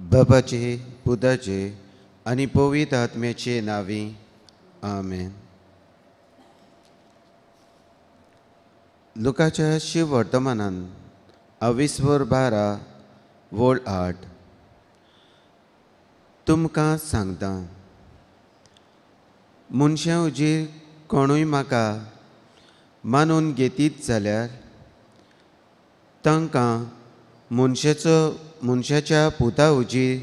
बापाचे पुताचे आणि पवित्र आत्म्याचे नावे आमेन. लुकाच्या शिव वर्तमानान 22:12 वोळ 8 तुमकां सांगता, मनशां उजीर कोणूय म्हाका मानून घेतीत जाल्यार तांकां मनशाच्या पुता उजीर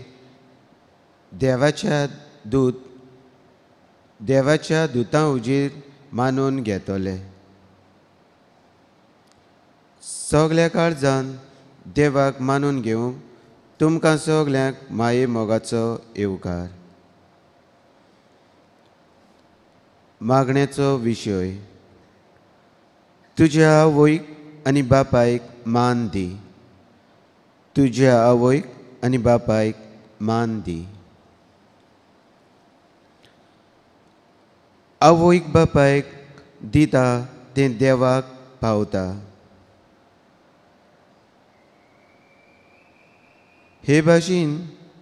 देवाच्या दुतां उजीर मानून घेतले. सगल्या काळजान देवाक मानून घेवंक तुमकां सगल्यांक माये मोगाचो येवकार. मागणेचो विशय. तुज्या आवयक आनी बापायक मान दी. तुज्या आवयक आनी बापायक मान दी. आवयक बापायक दिता तें देवाक पावता. हे भाशेन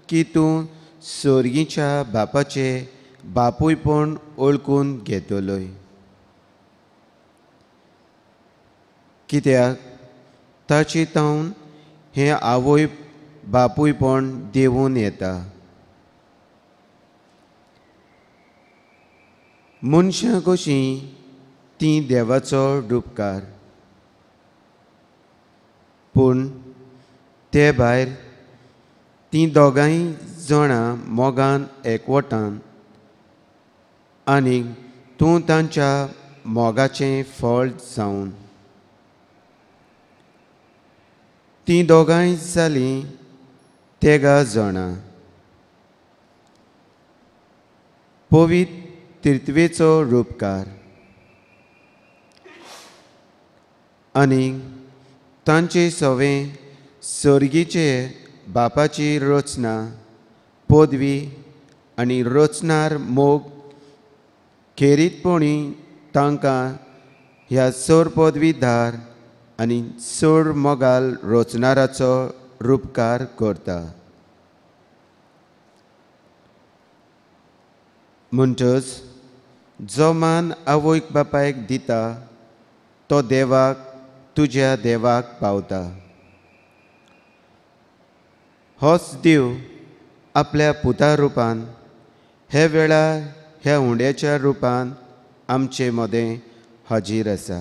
की तूं सर्गीच्या बापाचे बापूयपण ओळखून घेतलोय. कित्याक ताची तावन हें आवय बापूयपण देंवून येता. मनशां कशीं तीं देवाचो रुपकार, पूण ते भायर तीं दोगांय जाणां मोगान एकवटान आनी तूं तांच्या मोगाचें फळ जावन. तीं दोगांय जालीं तेगा जाणां. पवित्र तिर्तवेचो रुपकार आनी तांचे सवें सर्गीचे बापाची रचना पदवी आनी रचणार मोग खेरीतपणी तांकां ह्या सर पदवीधार आनी चड मोगाल रचणाराचो रुपकार करता. म्हणटच जो मान आवयक बापायक दिता तो देवाक तुज्या देवाक पावता. होच देव आपल्या पुता रुपान हे वेळार ह्या हुंड्याच्या रुपान आमचे मदें हाजीर आसा.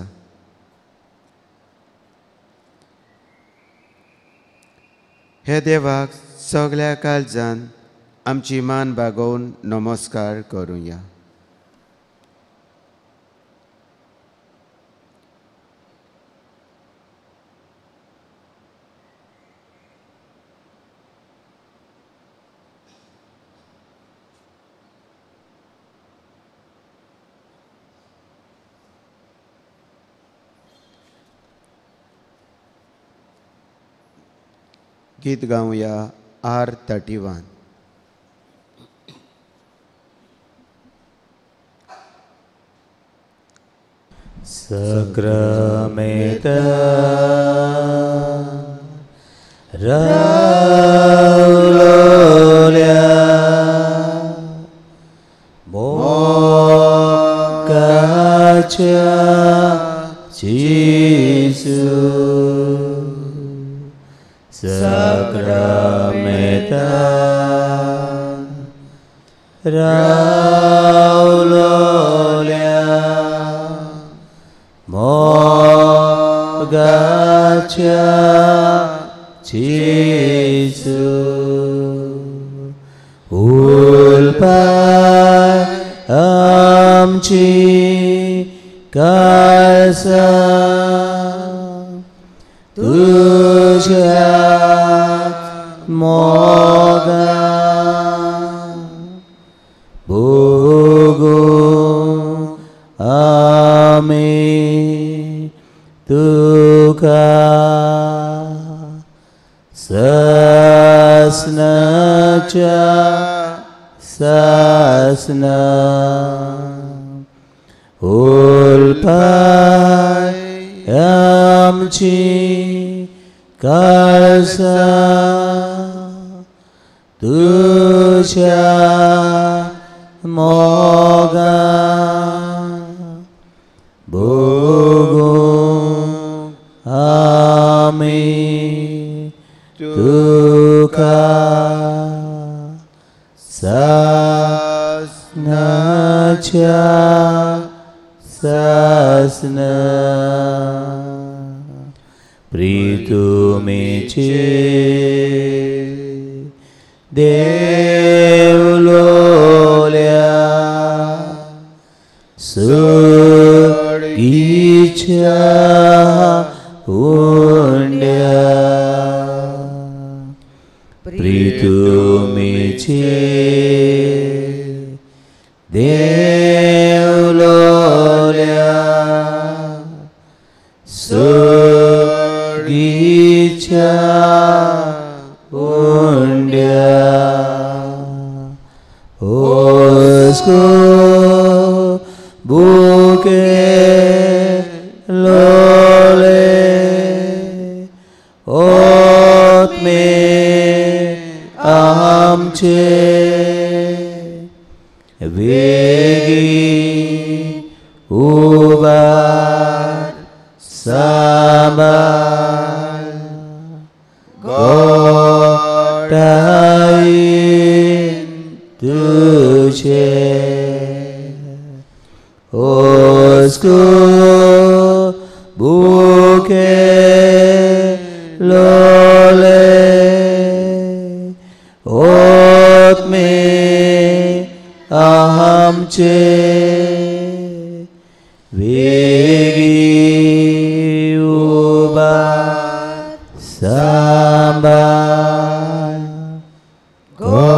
हे देवाक सगल्या काळजान आमची मान बागोवन नमस्कार करुया. गीत गावया R31. Sacramenta Gloria Mocacha Jesus Sacramenta Gloria Mogacha Jesu Ulpai amci kalsa tuja moga Bogo Amin Tuka Sasnacha Sasna Ulpai amci kalsa तुझ्या मोगा भोगूंक आमी तुका सासनाच्या सासना प्रितुमेचे देवलोल्या सोडीच्या हुंड्या प्रितुमेचे देवलोल्या सोडीच्या हुंड्या ओस्को बुके लोले ओत्मे आमचे वेगी उबार सांबाळ गोठाईन तुझे ओस्को बुके लोले ओत्मे आमचे वेगी उबार सांबाळ गोठाई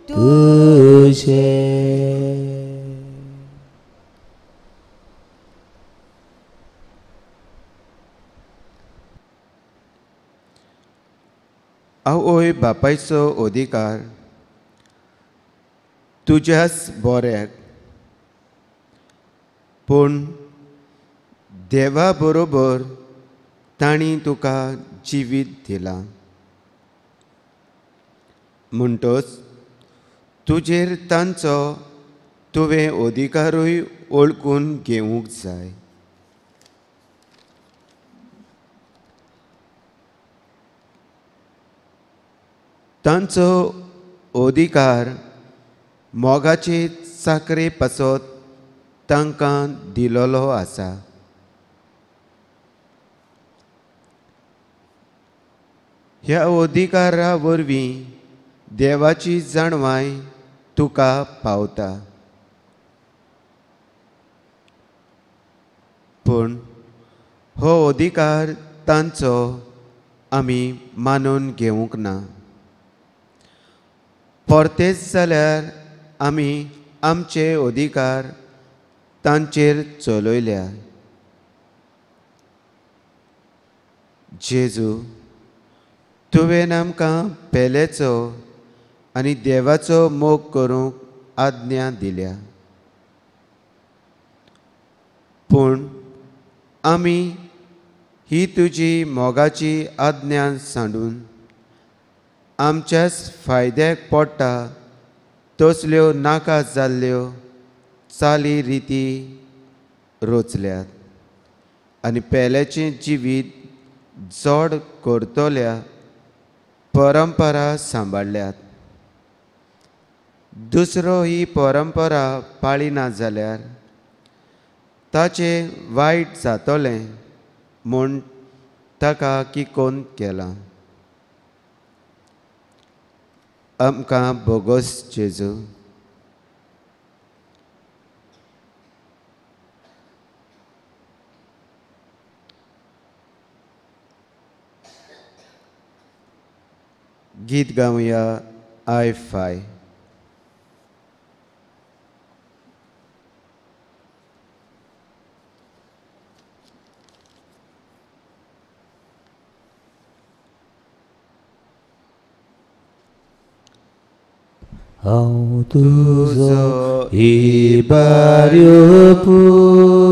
तुझे आवय बापायचो अधिकार तुझ्याच बोऱ्याक पूण देवा बरोबर ताणी तुका जिवीत दिलां म्हणटच तुजेर तांचो तुवें अधिकारूय ओळखून घेवंक जाय. तांचो अधिकार मोगाचे साखरे पासत तांकां दिलोलो आसा. ह्या अधिकारा वरवीं देवाची जाणवाय तुका पावता. पूण हो अधिकार तांचो आमी मानून घेवंक ना. परतेच जाल्यार आमी आमचे अधिकार तांचेर चलयल्या. जेजू तुवें आमकां पेलेचो आनी देवाचो मोग करूंक आज्ञा दिल्या. पूण आमी ही तुजी मोगाची आज्ञा सांडून आमच्याच फायद्याक पडटा तसल्यो नाका जाल्ल्यो चाली रिती रोचल्यात आनी पेल्याचें जिवीत जोड करतल्या परंपरा सांबाळल्यात. दुसरो ही परंपरा पाळिना जाल्यार ताचें वायट जातलें म्हूण ताका किकोन केलां. आमकां बोगोस जेजू गीत गावया आय फाय. हांव तुजो इबार्यो पूत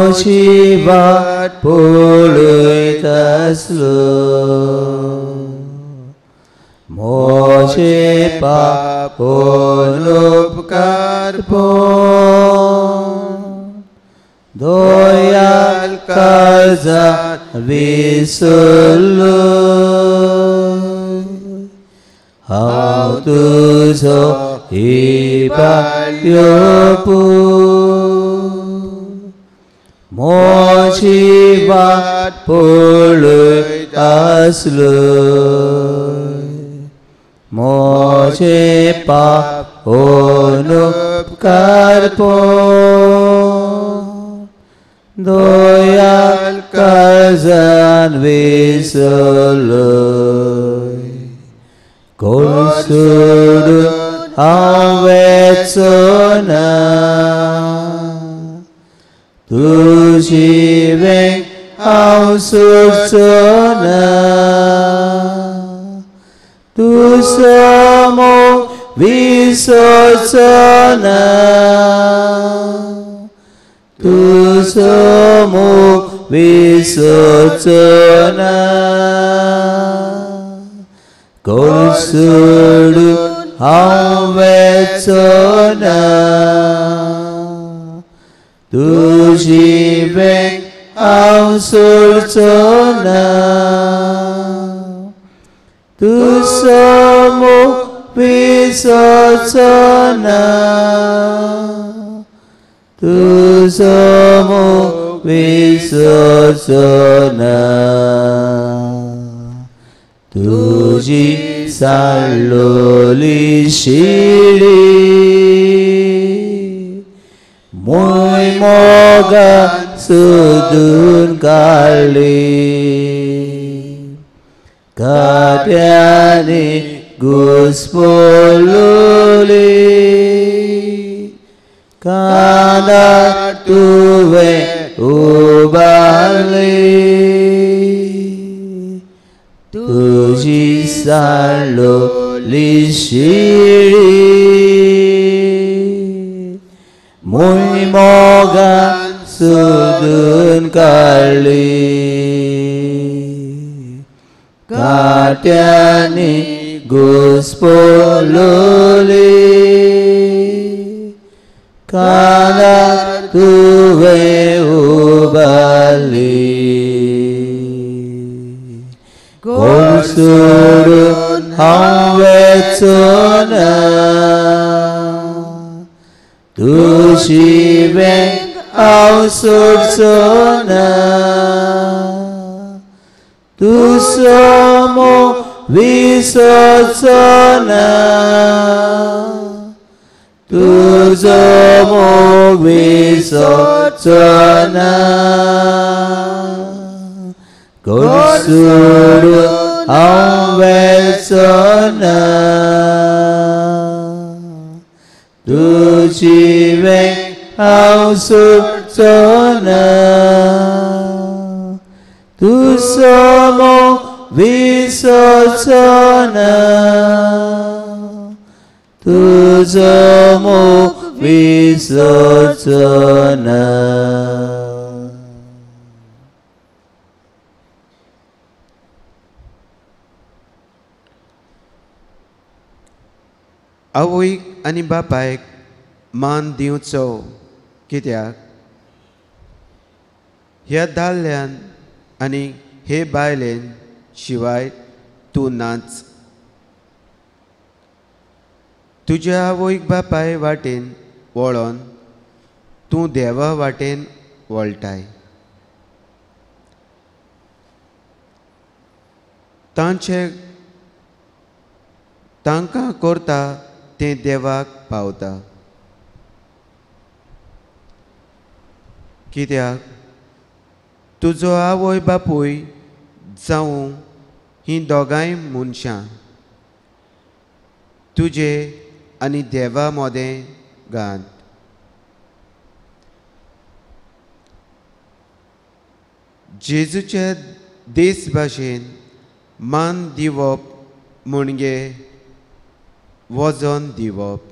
मोची वाट पळयत आसलो मोचे पाप उपकार दयाल काळजात विसरलो हांव तुजो इबाड्यो मोची वाट पळयत आसलो मोचे पाप उपकार दयाल काळजान विसरलो कोण सोडून हांव वेचना तुजी वेंग हांव सोडचोना तुजो मोग विसरचोना तुजो मोग विसरचोना कोण सोडून हांव वेचोना तुजी वेंग हांव सोडचोना तुजो मोग विसरचोना तुजो मोग विसरचोना तुजी साळ्ळोली शिडी मोय मोगान सोदून काडली काट्यांनी घुस्पलोली कानार तुवें उबारली तुजी साळ्ळोली शिडी मोय मोगान सोदून काडली काट्यांनी घुस्पलोली कानार तुवें उबारली कोण सोडून हांव वेचोना तुजी वेंग हांव सोडचोना तुजो मोग विसरचोना तुजो मोग विसरचोना कोण सोडून हांव वेचोना तुजी वेंग हांव सोडचोना तुजो मोग विसरचोना तुजो मोग विसरचोना आवयक आनी बापायक मान दिवचो कित्याक ह्या दादल्यान आनी हे बायलेन शिवाय तूं नाच तुज्या आवयक बापाय वाटेन वळोन तूं देवा वाटेन वळटाय तांकां करता तें देवाक पावता कित्याक तुजो आवय बापूय जावं हीं दोगांय मनशां तुजे आनी देवा मोदें घात जेजूच्या देस भाशेन मान दिवप म्हणजे वजन दिवप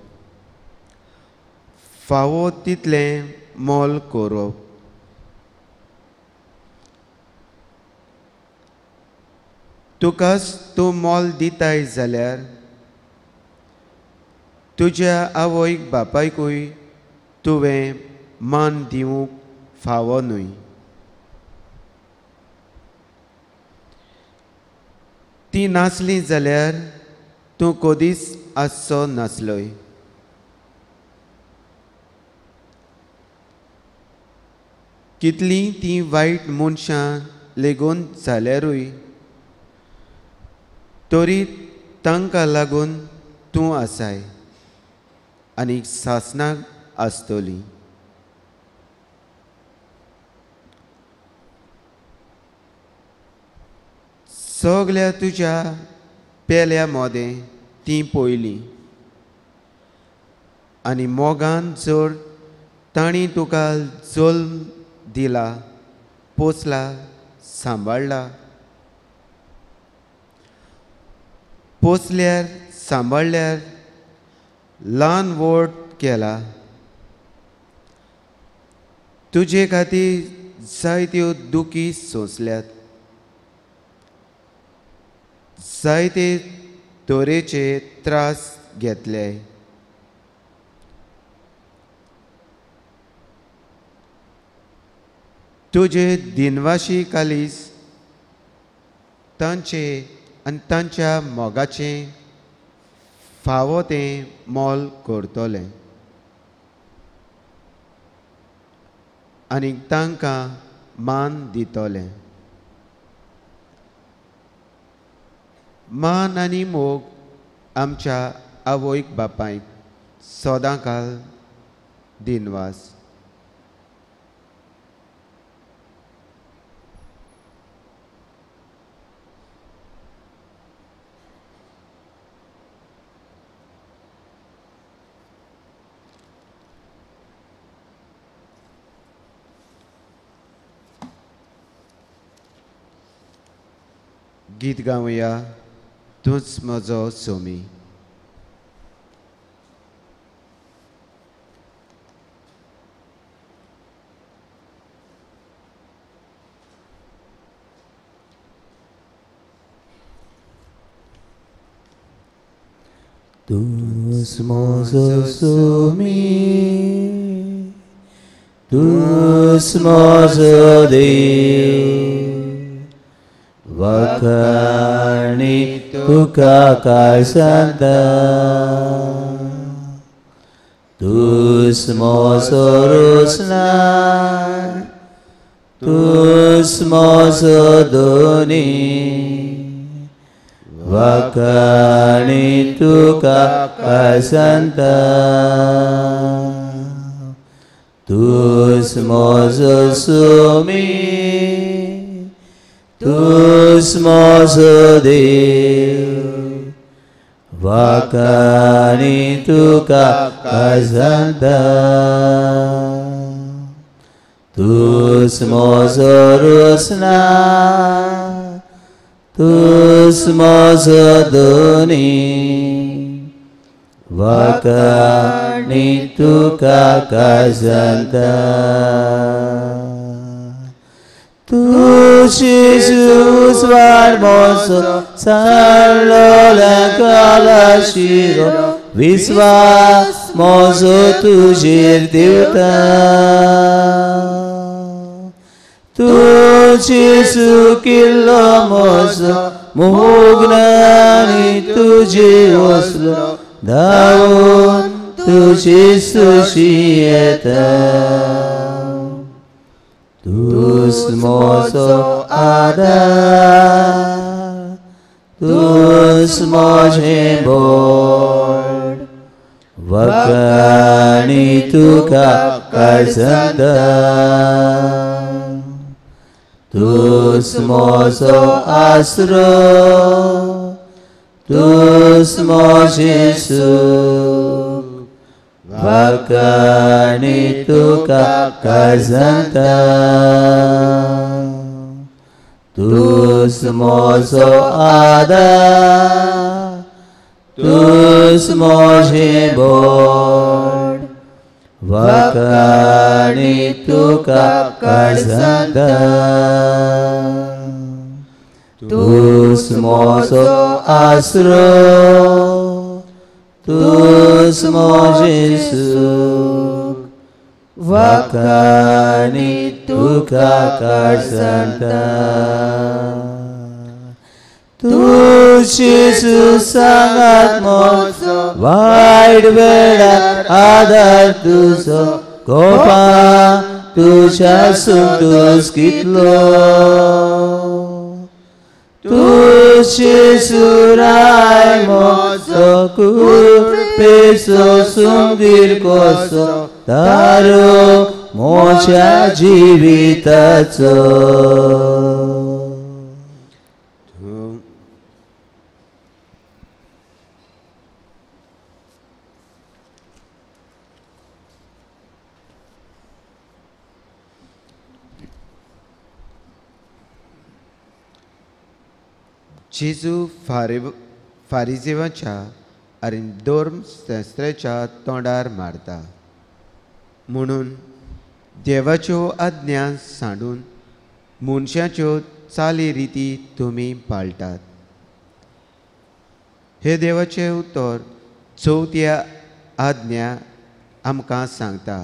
फावो तितलें मोल करप तुकाच तूं मोल दिताय जाल्यार तुज्या आवयक बापायकूय तुवें मान दिवंक फावो न्हय. ती नासली जाल्यार तूं कदीच आसचो नासलोय. कितलीं तीं वायट मनशां लेगून जाल्यारूय तरी तांकां लागून तूं आसाय आनी सासणाक आसतली. सगल्या तुज्या पेल्या मोदें तीं पयलीं आनी मोगान जर तांणी तुका जल्म दिला, पोसला, सांबाळला, पोसल्यार सांबाळल्यार ल्हान व्हड केला, तुजे खातीर जायत्यो दुखी सोंसल्यात, जायते तरेचे त्रास घेतले, तुजे दिनवाशी कालीस तांचे आनी तांच्या मोगाचें फावो तें मोल करतलें आनी तांकां मान दितलें. मान आनी मोग आमच्या आवयक बापायक सदांकाल दिनवास. गीत गावया तूंच म्हजो सोमी. तूंच म्हजो सोमी, तूंच म्हजो देव, वखाणी तुका काळजांता. तूंच म्हजो रोसनार, तूंच म्हजो दोनी, वखाणी तुका काळजांता. तूंच म्हजो सोमी, तूंच म्हजो देव, वखाणी तुका काळजांता. तूंच म्हजो रोसनार, तूंच म्हजो दोनी, वखाणी तुका काळजांता. तूं जेजूस वाड मोसो चाललोल्या कालाशिरो, विस्वास मोजो तुजेर देवता. तूं जेजू किल्लो मोजो मोगनानी तुजे वसलो, धांवून तुजे सुशी येता. तूंच म्हजो आदार, तूंच म्हजें बळ, वखाणी तुका काळजांता. तूंच म्हजो आसरो, तूंच म्हजें सूख, वखाणी तुका काळजांता. तूंच म्हजो आदार, तूंच म्हजें बळ, वखाणी तुका काळजांता. तूच म्हजो आसरो, तूच म्हजें सूख, वाखाणी तुका काळजांता. तूच येशू सांगात म्हजो वायट वेळार आदार तुजो, कोपा तुज्या सुतूस कितलो. तूच येशू राय म्हजो कृपेचो सुंदीर कसो, तारो म्हज्या जिविताचो. जेजू फारिजेवाच्या आनी धर्मशास्त्राच्या तोंडार मारता, म्हणून देवाच्यो आज्ञा सांडून मनशाच्यो चाली रिती तुमी पाळटात. हे देवाचे उतर चवथ्या आज्ञा आमकां सांगता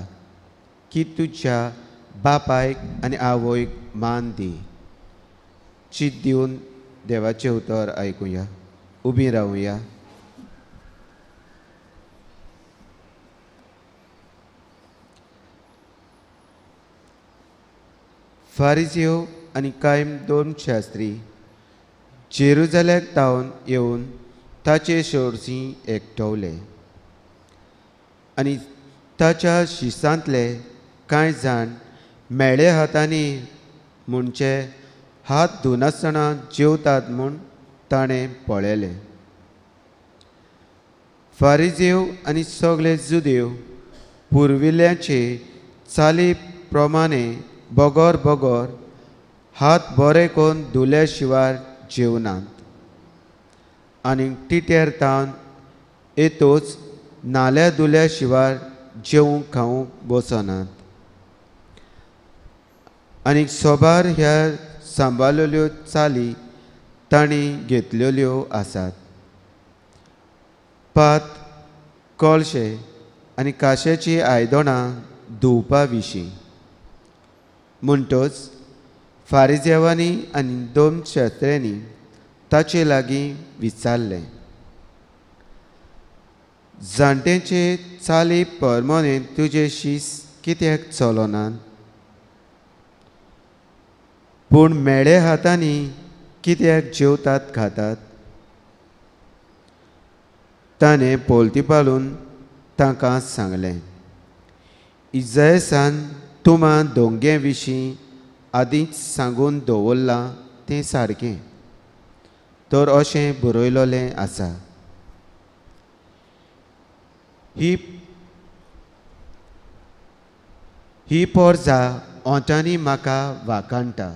की तुज्या बापायक आनी आवयक मान दी. चित दिवन देवाचे उतर आयकुया. उबी रावुया. फारिजियो आनी कांय धर्मशास्त्री जेरुजाल्याक धांवन येवन ताचे शोरसी एकठवले आनी ताच्या शिसांतले कांय जाण मेळे हातांनी म्हणचे हात धुनासतना जेवतात म्हूण ताणें पळयलें. फारिजेव आनी सगळे जुदेव पुर्विल्ल्याचे चाली प्रमाणे बोगोर बोगोर हात बरे करून धुले शिवाय जेवनात आनी टिटेर तावन येतोच नाल्या धुल्या शिवाय जेवूंक खावूंक बसनात. आनी सोबार ह्या सांबाळलेल्यो चाली तांणी घेतलेल्यो आसात. पात, कळशे आनी काश्याची आयदनां धुवपा विशीं. म्हणटच फारिजेवांनी आनी धर्मशास्त्र्यांनी ताचे लागीं विचारलें, जाणटेचे चाली प्रमाणे तुजे शीस कित्याक चलनात? पूण मेळे हातांनी कित्याक जेवतात खातात? ताणें पोलतीपालून तांकां सांगलें, इजायसान तुमां दोंगे विशीं आदींच सांगून दवरलां तें सारकें. तर अशें बरयलोलें आसा, ही पोरजां ओंटांनी म्हाका वाकाणटा,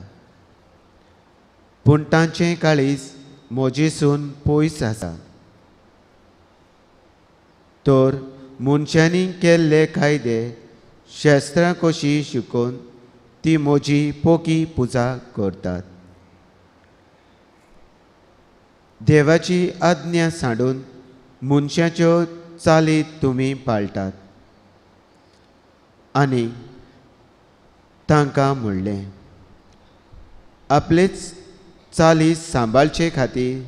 पूण तांचें काळीज म्हजेसून पयस आसा. तर मनशांनी केल्ले कायदे शास्त्रां कशीं शिकोवन ती म्हजी पोकी पुजा करतात. देवाची आज्ञा सांडून मनशाच्यो चाली तुमी पाळटात. आनी तांकां म्हणलें, आपलेच चाली सांबाळचे खातीर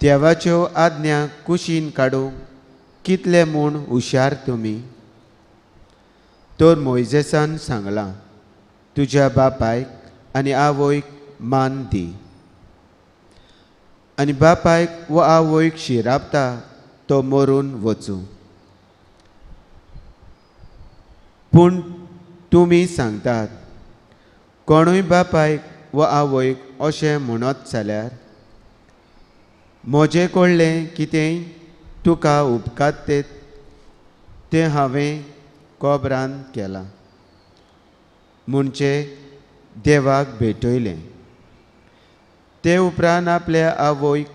देवाच्यो आज्ञा कुशीन काडूंक कितले म्हूण हुशार तुमी. तर मोइजेसान सांगलां, तुज्या बापायक आनी आवयक मान दी. आनी बापायक वा आवयक शिराबता तो मरून वचूं. पूण तुमी सांगतात, कोणूय बापायक वा आवयक अशें म्हणत जाल्यार म्हजें कडलें कितेंय तुका उपकार तें हांवें कोबरान केलां म्हणचे देवाक भेटयलें. ते उपरांत आपल्या आवयक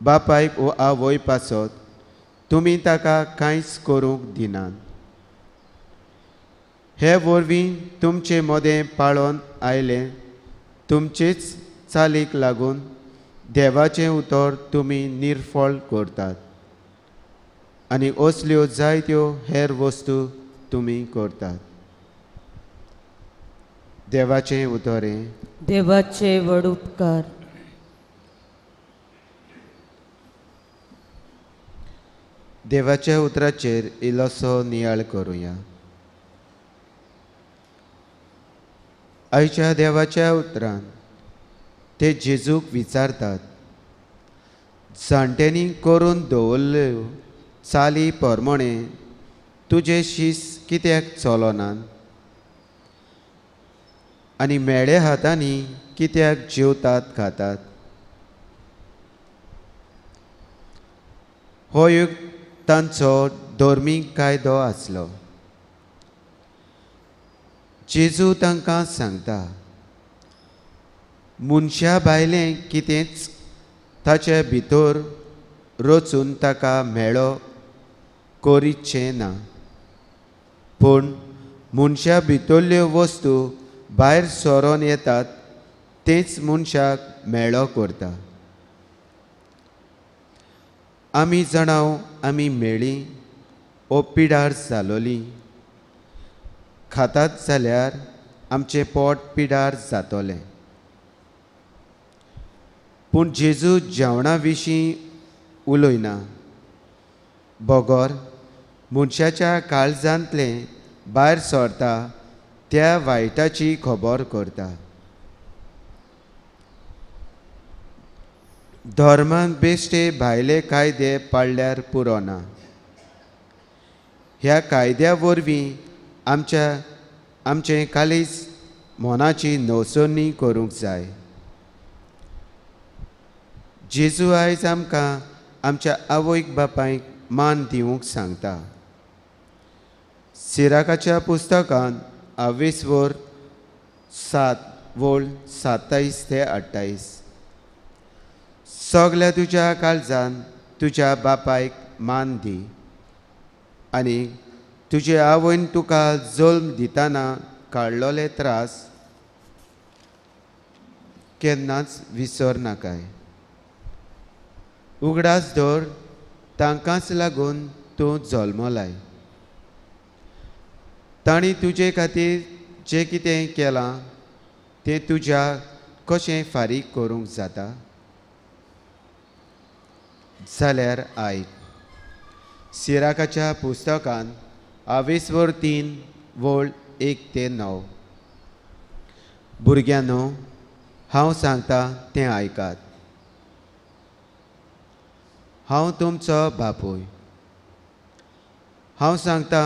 बापायक वा आवय पासत तुमी ताका कांयच करूंक दिनात. हे वरवीं तुमचे मोदें पाळोन आयलें तुमचेच चालीक लागून देवाचें उतर तुमी निर्फळ करतात आनी असल्यो जायत्यो हेर वस्तू तुमी करतात. देवाचें उतरें. देवाचे व्हड उपकार. देवाच्या उतराचेर इल्लोसो नियाळ करुया. आयच्या देवाच्या उतरान ते जेजूक विचारतात, जाणट्यांनी करून दवरल्यो चाली प्रमाणे तुजे शीस कित्याक चलनात आनी मेळे हातांनी कित्याक जेवतात खातात. हो एक तांचो धर्मीक कायदो आसलो. जेजू तांकां सांगता, मनशा भायलें कितेंच ताचे भितर रचून ताका मेळो करीचें ना, पूण मनशा भितरल्यो वस्तू भायर सोरोन येतात तेंच मनशाक मेळो करता. आमी जाणाव आमी मेळ्ळीं ओ पिडार जालोलीं, खातात जाल्यार आमचें पोट पिडार जातोलें. पूण जेजू जेवणा विशीं उलयना. बोगोर मनशाच्या काळजांतलें भायर सरता त्या वायटाची खबर करता. धर्माक बेश्टे भायले कायदे पाळल्यार पुरो ना. ह्या कायद्या वरवीं आमचें कालीज मोनाची नवसणी करूंक जाय. जेजू आयज आमकां आमच्या आवयक बापायक मान दिवंक सांगता. सिराकाच्या पुस्तकांत 27:7-27 ते 28. सगल्या तुज्या काळजान तुज्या बापायक मान दी आनी तुजे आवयन तुका जल्म दितना काडलोले त्रास केन्नाच विसर नाकाय. उगडास धर तांकांच लागून तूं जल्मलाय. तांणी तुजे खातीर जें कितें केलां तें तुज्या कशें फारीक करूंक जाता. जाल्यार आयक. सिराकाच्या पुस्तकांत 23:1-9. भुरग्यांनो, हांव सांगता तें आयकात. हांव तुमचो बापूय. हांव सांगता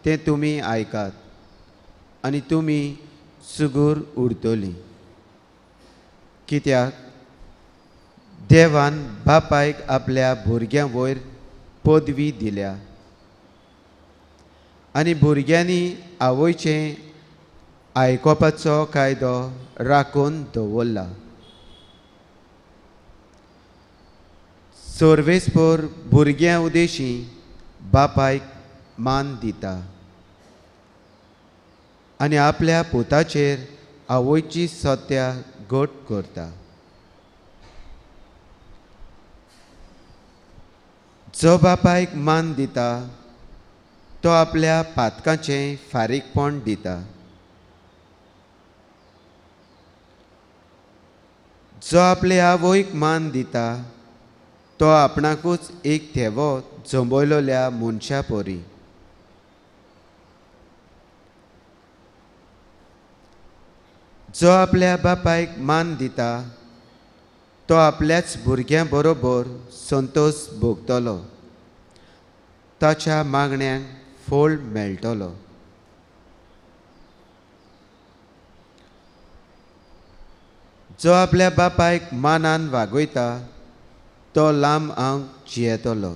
तें तुमी आयकात आनी तुमी सुगूर उरतलीं. कित्याक देवान बापायक आपल्या भुरग्यां वयर पदवी दिल्या आनी भुरग्यांनी आवयचें आयकोपाचो कायदो राखून दवरला. सर्वेस्पर भुरग्यां उदेशीं बापायक मान दिता आनी आपल्या पुताचेर आवयची सत्या घट करता. जो बापायक मान दिता तो आपल्या पातकाचें फारीकपण दिता. जो आपल्या आवयक मान दिता तो आपणाकूच एक थेवो जंबयलोल्या मनशा परी. जो आपल्या बापायक मान दिता तो आपल्याच भुरग्यां बरोबर संतोश भोगतलो. ताच्या मागण्यांक फळ मेळटलो. जो आपल्या बापायक मानान वागयता तो लांब आंग जियेतलो.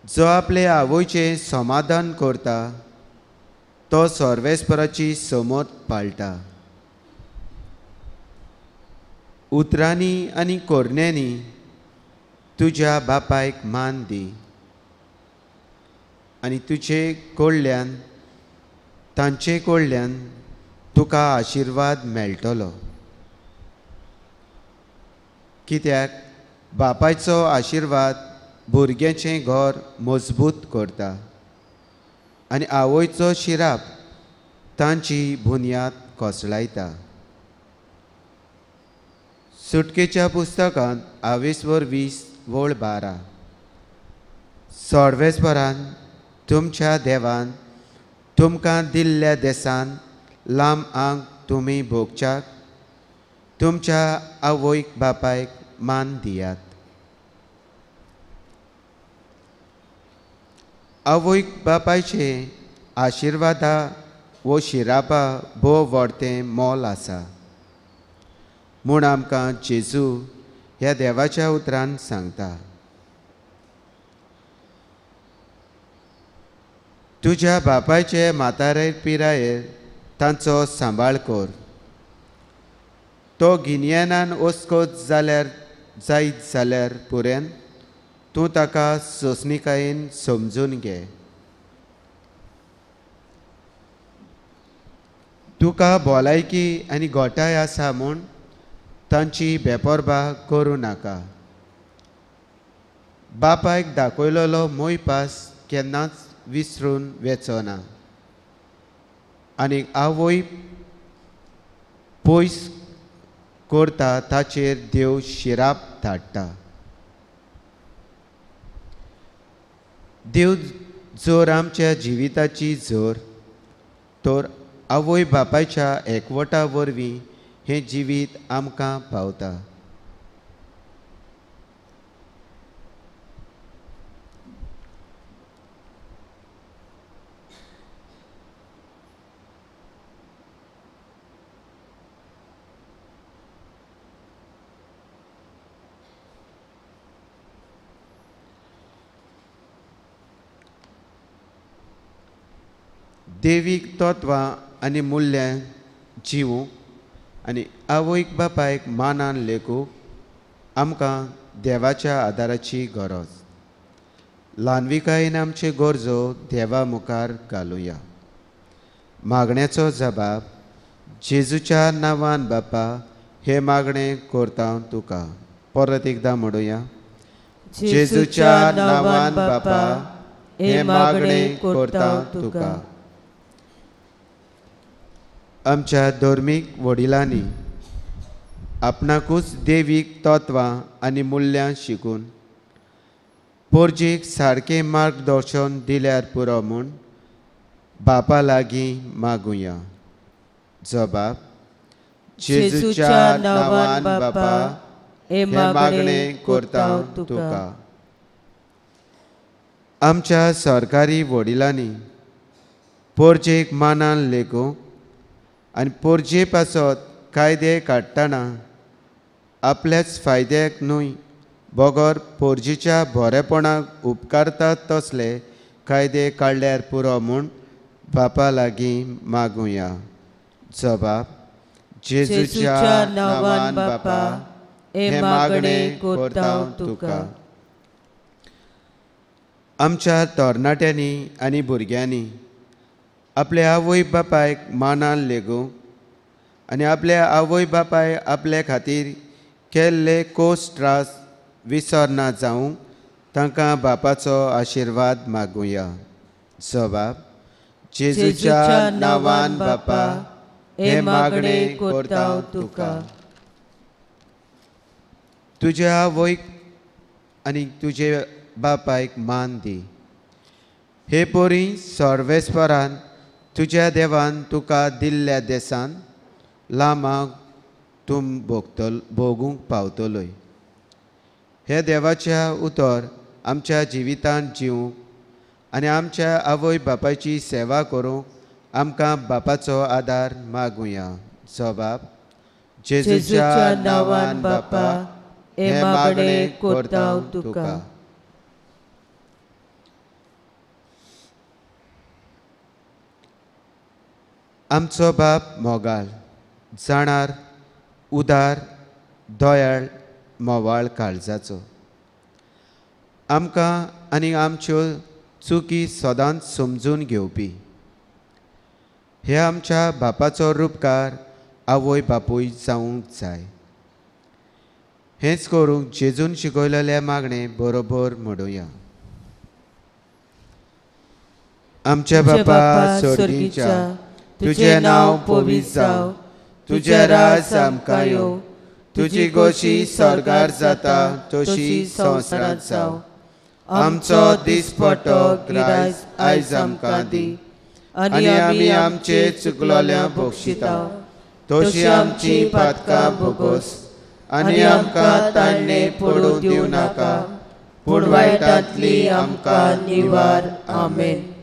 जो आपल्या आवयचें समाधान करता तो सर्वेस्पराची समत पाळटा. उतरांनी आनी कोरण्यांनी तुज्या बापायक मान दी आनी तुजे तांचे कडल्यान तुका आशिर्वाद मेळटलो. कित्याक बापायचो आशिर्वाद भुरग्याचें घर मजबूत करता आनी आवयचो शिराप तांची बुनयाद कोसळायता. सुटकेच्या पुस्तकांत 22:20-12 सोडवेस्परान तुमच्या देवान तुमकां दिल्ल्या देसान लांब आंग तुमी भोगच्याक तुमच्या आवयक बापायक मान दियात. आवयक बापायचे आशिर्वादा वो शिरापा भोव व्हडतें मोल आसा म्हूण आमकां जेजू ह्या देवाच्या उतरान सांगता. तुज्या बापायचे म्हातारे पिरायेर तांचो सांबाळ कर. तो गिन्यानान ओस्कोत जाल्यार जायत जाल्यार पुरेन तूं ताका सोंसणिकायेन समजून घे. तुका भलायकी आनी गोठाय आसा म्हूण तांची बेपरबा करूं नाका. बापायक दाखयलोलो मोयपास केन्नाच विसरून वेचना आनी आवय पयस करता ताचेर देव शिराप धाडटा. देव जोर आमच्या जिविताची जोर तर आवय बापायच्या एकवटा वरवीं हें जिवीत आमकां पावता. देवीक तत्वां आनी मुल्यां जिवूंक आनी आवयक बापायक मानान लेखूंक आमकां देवाच्या आदाराची गरज. ल्हानविकायेन आमच्यो गरजो देवा मुखार घालुया. मागण्याचो जबाब जेजूच्या नांवान बापा हे मागणें करता तुका. परत एकदां म्हणुया. जेजूच्या नांवान बापा हे मागणें करता तुका. आमच्या धर्मीक वडिलांनी आपणाकूच देवीक तत्वां आनी मुल्यां शिकून पोरजेक सारकें मार्गदर्शन दिल्यार पुरो म्हूण बापा लागीं मागुया. जबाब जेजूच्या नांवान बापा हे मागणें करता तुका. आमच्या सरकारी वडिलांनी पोरजेक मानान लेखूंक आनी पोरजे पासत कायदे काडटना आपल्याच फायद्याक न्हय बगर पोरजेच्या बरेपणाक उपकारतात तसले कायदे काडल्यार पुरो म्हूण बापा लागीं मागुया. जबाब जेजूच्या नांवान बापा हे मागणें करता तुका. आमच्या तरणाट्यांनी आनी भुरग्यांनी आपल्या आवय बापायक मानान लेगूंक आनी आपल्या आवय बापाय आपले खातीर केल्ले कोस त्रास विसरना जावंक तांकां बापाचो आशिर्वाद मागुया. जबाब जेजूच्या नांवान बापा हे मागणें करता तुका. तुज्या आवयक आनी तुजे बापायक मान दी. हे पोरी सर्वेस्परान तुज्या देवान तुका दिल्ल्या देसान लांबाक तूं भोगूंक पावतलोय. हे देवाच्या उतर आमच्या जिवितांत जिवूंक आनी आमच्या आवय बापायची सेवा करूंक आमकां बापाचो आदार मागुया. जबाब जेजूच्या नांवान बापा हे मागणें करता तुका. आमचो बाप मोगाल जाणार उदार दयाळ मोवाळ काळजाचो आमकां आनी आमच्यो चुकी सदांच समजून घेवपी हे आमच्या बापाचो रूपकार आवय बापूय जावंक जाय. हेच करूंक जेजून शिकयलेले मागणे बरोबर म्हणुया. आमच्या बापा स्वर्गीच्या, तुझे नाव पवित्र जावं, तुझे राज आमकां येवं, तुजी गोशी स्वर्गार जाता तशी संवसारांत जावं. आमचो दिसपट्टो गिरायज आयज आमकां दी, आनी आमी आमचे चुकलोल्या बक्षिता तशी आमची पातकां भोगोस, आनी आमकां ताळणे पडूं दिवं नाका, पूण वायटांतली आमकां निवार. आमेन.